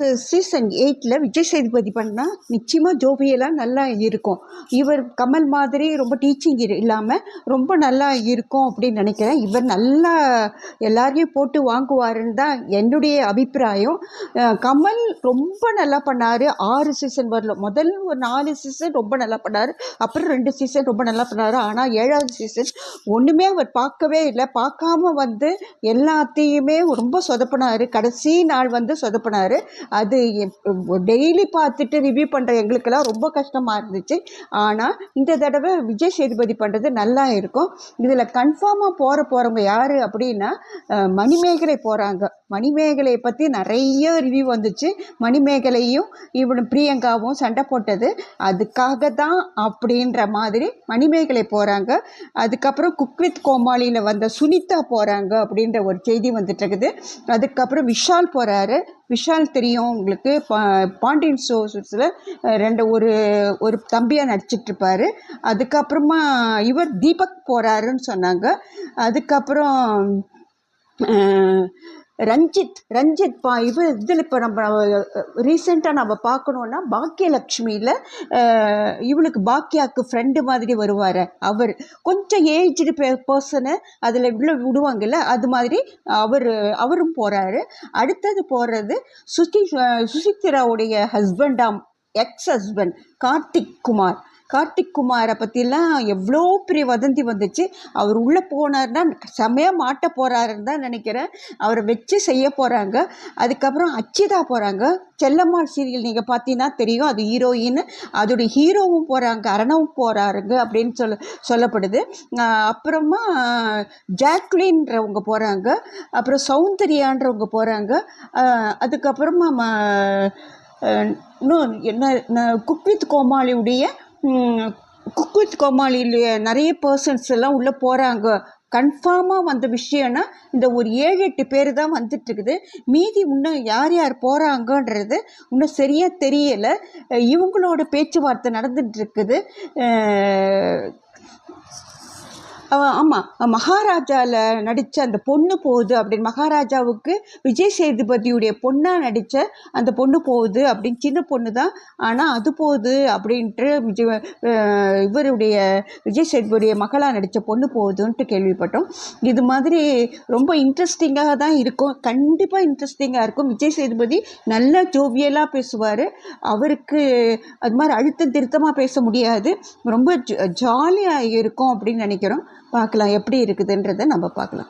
Season 8ல் Vijay Sethupathi பண்ணால் நிச்சயமாக ஜோவியெல்லாம் நல்லா இருக்கும். இவர் கமல் மாதிரி ரொம்ப டீச்சிங் இல்லாமல் ரொம்ப நல்லா இருக்கும் அப்படின்னு நினைக்கிறேன். இவர் நல்லா எல்லாரையும் போட்டு வாங்குவாருன்னு தான் என்னுடைய அபிப்பிராயம். கமல் ரொம்ப நல்லா பண்ணார். 6 சீசன் வரல. முதல் ஒரு 4 சீசன் ரொம்ப நல்லா பண்ணார். அப்புறம் 2 சீசன் ரொம்ப நல்லா பண்ணார். ஆனால் 7வது சீசன் ஒன்றுமே அவர் பார்க்கவே இல்லை. பார்க்காம எல்லாத்தையுமே ரொம்ப சொதப்பினார். கடைசி நாள் சொதப்பினார். அது டெய்லி பார்த்துட்டு ரிவ்யூ பண்ணுற எங்களுக்கெல்லாம் ரொம்ப கஷ்டமாக இருந்துச்சு. ஆனால் இந்த தடவை விஜய் சேதுபதி பண்ணுறது நல்லா இருக்கும். இதில் கன்ஃபார்மாக போகிறவங்க யார் அப்படின்னா மணிமேகலை போகிறாங்க. மணிமேகலையை பற்றி நிறைய ரிவ்யூ வந்துச்சு. மணிமேகலையும் பிரியங்காவும் சண்டை போட்டது அதுக்காக தான் அப்படின்ற மாதிரி மணிமேகலை போகிறாங்க. அதுக்கப்புறம் குக் வித் கோமாளியில் வந்த சுனிதா போகிறாங்க அப்படின்ற ஒரு செய்தி வந்துட்டு இருக்குது. அதுக்கப்புறம் விஷால் போகிறாரு. விஷால் தெரியும் உங்களுக்கு, பாண்டியன் ஸ்டோர்ஸில் ஒரு தம்பியாக நடிச்சிட்ருப்பார். அதுக்கப்புறமா இவர் தீபக் போகிறாருன்னு சொன்னாங்க. அதுக்கப்புறம் ரஞ்சித் இதில் இப்போ நம்ம ரீசெண்டாக நம்ம பார்க்கணுன்னா பாக்கியலக்ஷ்மியில் இவளுக்கு பாக்கியாவுக்கு ஃப்ரெண்டு மாதிரி வருவார். அவர் கொஞ்சம் ஏஜ்டு பர்சனை அதில் இவ்வளோ விடுவாங்கல்ல, அது மாதிரி அவரும் போகிறாரு. அடுத்தது போகிறது சுசித்ராவுடைய ஹஸ்பண்டாம், எக்ஸ் ஹஸ்பண்ட் கார்த்திக் குமாரை பற்றிலாம் எவ்வளோ பெரிய வதந்தி வந்துச்சு. அவர் உள்ளே போனார்னா செம்மையாக மாட்ட போகிறாருன்னு தான் நினைக்கிறேன். அவரை வச்சு செய்ய போகிறாங்க. அதுக்கப்புறம் அச்சிதா போகிறாங்க. செல்லம்மாள் சீரியல் நீங்கள் பார்த்தீங்கன்னா தெரியும், அது ஹீரோயின். அதோடைய ஹீரோவும் போகிறாங்க, அரணவும் போகிறாருங்க அப்படின்னு சொல்லப்படுது. அப்புறமா ஜாக்லின்றவங்க போகிறாங்க. அப்புறம் சௌந்தர்யான்றவங்க போகிறாங்க. அதுக்கப்புறமா இன்னும் என்ன குக் வித் கோமாளியில் நிறைய பர்சன்ஸ் எல்லாம் உள்ளே போகிறாங்க. கன்ஃபார்மாக வந்த விஷயம்னா இந்த ஒரு 7-8 பேர் தான் வந்துட்டுருக்குது. மீதி இன்னும் யார் யார் போகிறாங்கன்றது இன்னும் சரியாக தெரியலை. இவங்களோட பேச்சுவார்த்தை நடந்துகிட்ருக்குது. ஆமாம், மகாராஜாவில் நடித்த அந்த பொண்ணு போகுது அப்படின்னு, மகாராஜாவுக்கு விஜய் சேதுபதியுடைய பொண்ணாக நடித்த அந்த பொண்ணு போகுது அப்படின்னு, சின்ன பொண்ணு தான் ஆனால் அது போகுது அப்படின்ட்டு இவருடைய விஜய் சேதுபதியுடைய மகளாக நடித்த பொண்ணு போகுதுன்ட்டு கேள்விப்பட்டோம். இது மாதிரி ரொம்ப இன்ட்ரெஸ்டிங்காக தான் இருக்கும். கண்டிப்பாக இன்ட்ரெஸ்டிங்காக இருக்கும். விஜய் சேதுபதி நல்லா ஜோவியலாக பேசுவார். அவருக்கு அது மாதிரி அழுத்தம் திருத்தமாக பேச முடியாது. ரொம்ப ஜாலியாக இருக்கும் அப்படின்னு நினைக்கிறோம். பார்க்கலாம் எப்படி இருக்குதுன்றதை நம்ம பார்க்கலாம்.